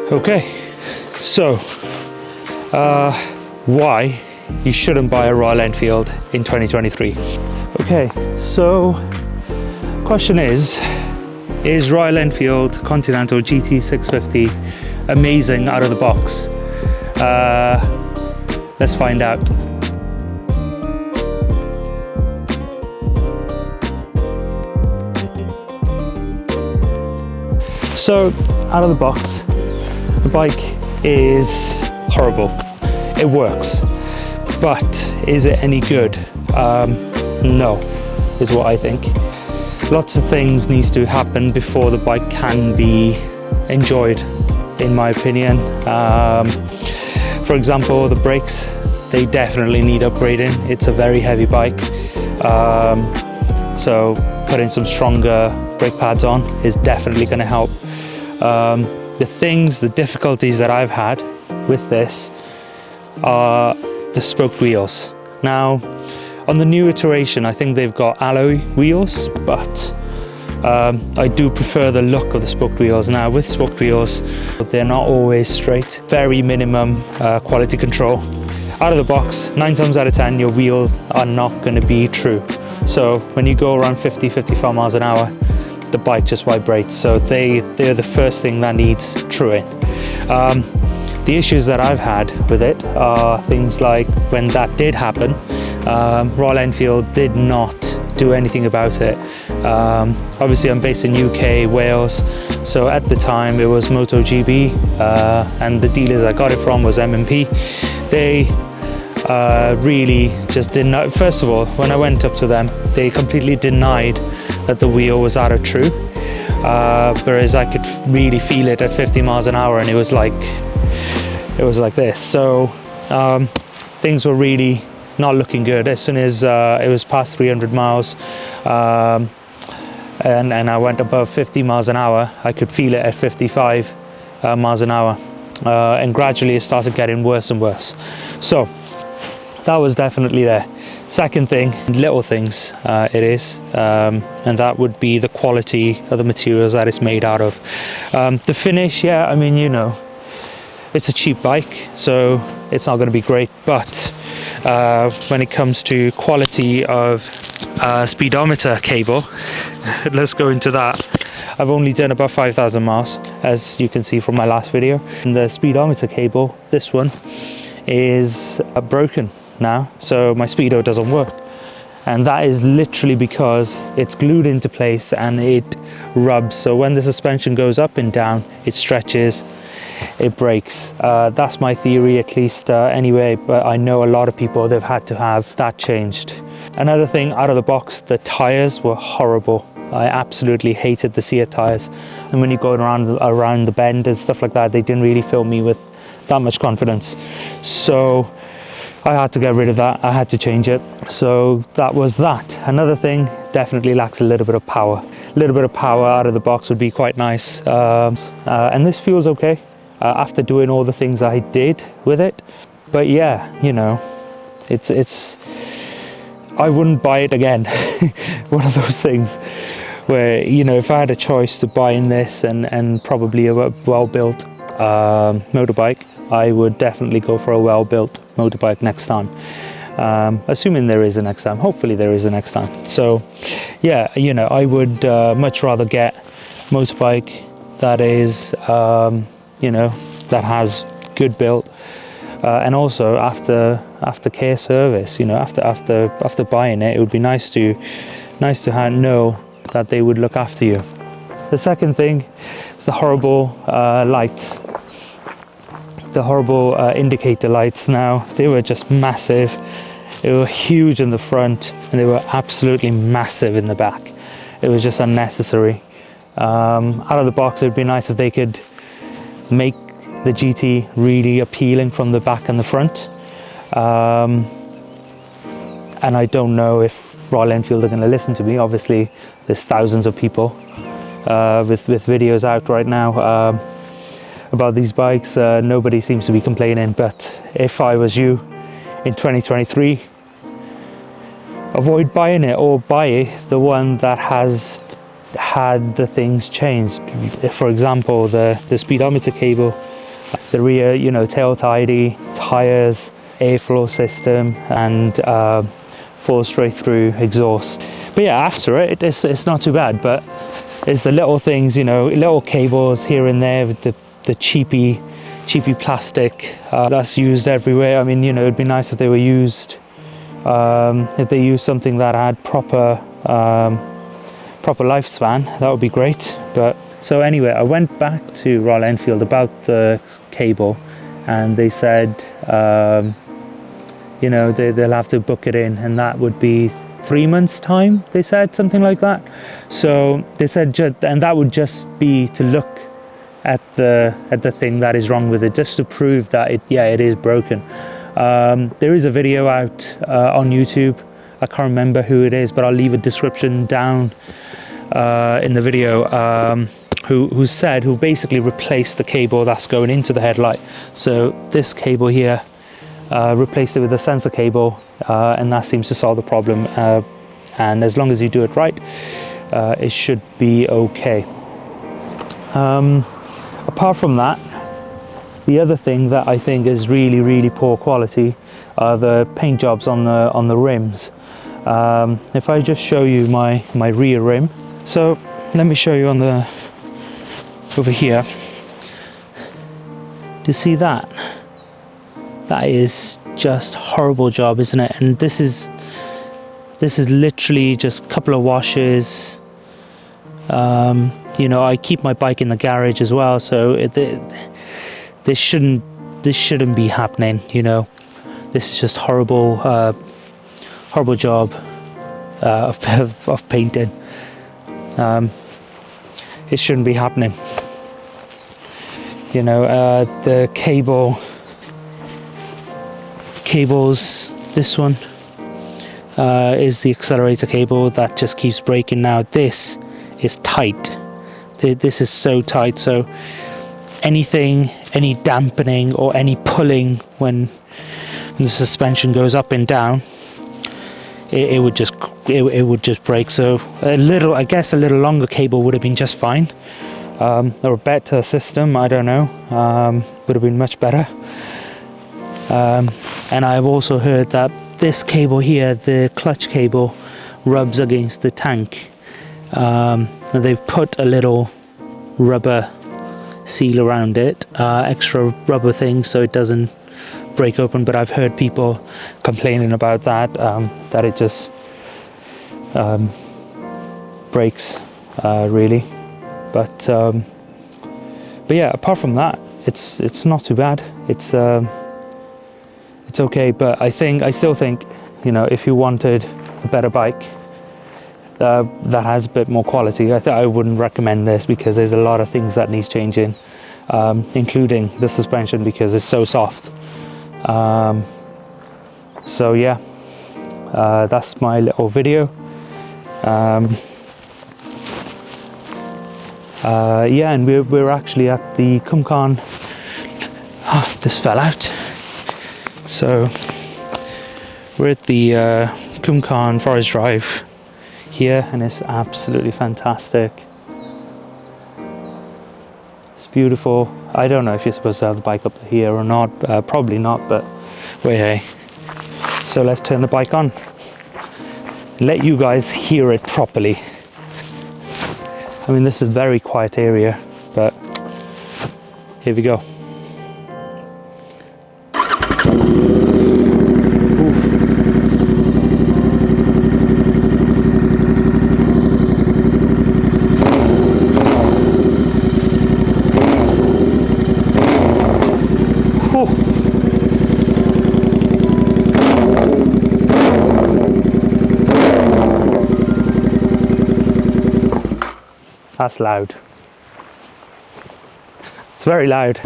Okay, so why you shouldn't buy a Royal Enfield in 2023. Okay, so question is Royal Enfield Continental GT 650 amazing out of the box? Let's find out. So out of the box, the bike is horrible. It works, but is it any good? No, is what I think. Lots of things needs to happen before the bike can be enjoyed, in my opinion. For example, the brakes, they definitely need upgrading. It's a very heavy bike, so putting some stronger brake pads on is definitely going to help. The difficulties that I've had with this are the spoke wheels. Now, on the new iteration, I think they've got alloy wheels, but I do prefer the look of the spoked wheels. Now, with spoked wheels, they're not always straight. Very minimum quality control. Out of the box, 9 times out of 10, your wheels are not going to be true. So when you go around 50-55 miles an hour, the bike just vibrates. So they're the first thing that needs truing. The issues that I've had with it are things like when that did happen, Royal Enfield did not do anything about it. Obviously I'm based in UK, Wales, so at the time it was MotoGP, and the dealers I got it from was M&P. They really just did not. First of all, when I went up to them, they completely denied that the wheel was out of true, whereas I could really feel it at 50 miles an hour, and it was like this. So things were really not looking good. As soon as it was past 300 miles and I went above 50 miles an hour, I could feel it at 55 miles an hour, and gradually it started getting worse and worse. So that was definitely there. Second thing, little things it is, and that would be the quality of the materials that it's made out of. The finish, yeah, I mean, you know, it's a cheap bike, so it's not going to be great, but when it comes to quality of speedometer cable, let's go into that. I've only done about 5,000 miles, as you can see from my last video. And the speedometer cable, this one, is broken now, so my speedo doesn't work. And that is literally because it's glued into place and it rubs. So when the suspension goes up and down, it stretches, it breaks. That's my theory, at least anyway, but I know a lot of people, they've had to have that changed. Another thing, out of the box, the tires were horrible. I absolutely hated the Seat tires, and when you go around the bend and stuff like that, they didn't really fill me with that much confidence. So I had to get rid of that. I had to change it. So that was that. Another thing, definitely lacks a little bit of power. A little bit of power out of the box would be quite nice. And this feels okay after doing all the things I did with it. But yeah, you know, it's I wouldn't buy it again. One of those things where, you know, if I had a choice to buy in this and probably a well-built motorbike, I would definitely go for a well-built motorbike next time. Assuming there is a next time. Hopefully there is a next time. So yeah, you know, I would much rather get a motorbike that is, you know, that has good build, and also after care service. You know, after buying it, it would be nice to know that they would look after you. The second thing is the horrible lights. The horrible indicator lights. Now, they were just massive. They were huge in the front and they were absolutely massive in the back. It was just unnecessary. Out of the box, it would be nice if they could make the GT really appealing from the back and the front. And I don't know if Royal Enfield are going to listen to me. Obviously, there's thousands of people with videos out right now about these bikes. Nobody seems to be complaining, but if I was you in 2023, avoid buying it, or buy the one that has had the things changed. For example, the speedometer cable The rear, you know, tail tidy, tyres, airflow system, and 4 straight through exhaust. But yeah, after it, it's not too bad, but it's the little things, you know, little cables here and there with the cheapy plastic that's used everywhere. I mean, you know, it'd be nice if they were used, if they used something that had proper lifespan. That would be great. But so anyway, I went back to Royal Enfield about the cable, and they said, you know, they'll have to book it in, and that would be 3 months time, they said, something like that. So they said, and that would just be to look at the thing that is wrong with it, just to prove that it is broken. There is a video out on YouTube. I can't remember who it is, but I'll leave a description down in the video, who basically replaced the cable that's going into the headlight. So this cable here, replaced it with a sensor cable, and that seems to solve the problem. And as long as you do it right, it should be okay. Apart from that, the other thing that I think is really, really poor quality are the paint jobs on the rims. If I just show you my rear rim, so let me show you over here. Do you see that? That is just horrible job, isn't it? And this is literally just a couple of washes. You know, I keep my bike in the garage as well, so this shouldn't be happening. You know, this is just horrible job of painting. It shouldn't be happening. You know, the cables, this one is the accelerator cable that just keeps breaking. Now this is tight. This is so tight, so any dampening or any pulling when the suspension goes up and down, it would just break. So I guess a little longer cable would have been just fine, or a better system, I don't know, would have been much better. And I've also heard that this cable here, the clutch cable, rubs against the tank. And they've put a little rubber seal around it, extra rubber thing, so it doesn't break open. But I've heard people complaining about that, that it just breaks really. But yeah, apart from that, it's not too bad. It's okay. But I still think, you know, if you wanted a better bike that has a bit more quality, I wouldn't recommend this, because there's a lot of things that needs changing, including the suspension, because it's so soft. So yeah, that's my little video. Yeah, and we're actually at the Cumcan. This fell out. So we're at the Cumcan Forest Drive here, and it's absolutely fantastic. It's beautiful. I don't know if you're supposed to have the bike up here or not. Probably not, but hey. So let's turn the bike on. Let you guys hear it properly. I mean, this is a very quiet area, but here we go. That's loud. It's very loud.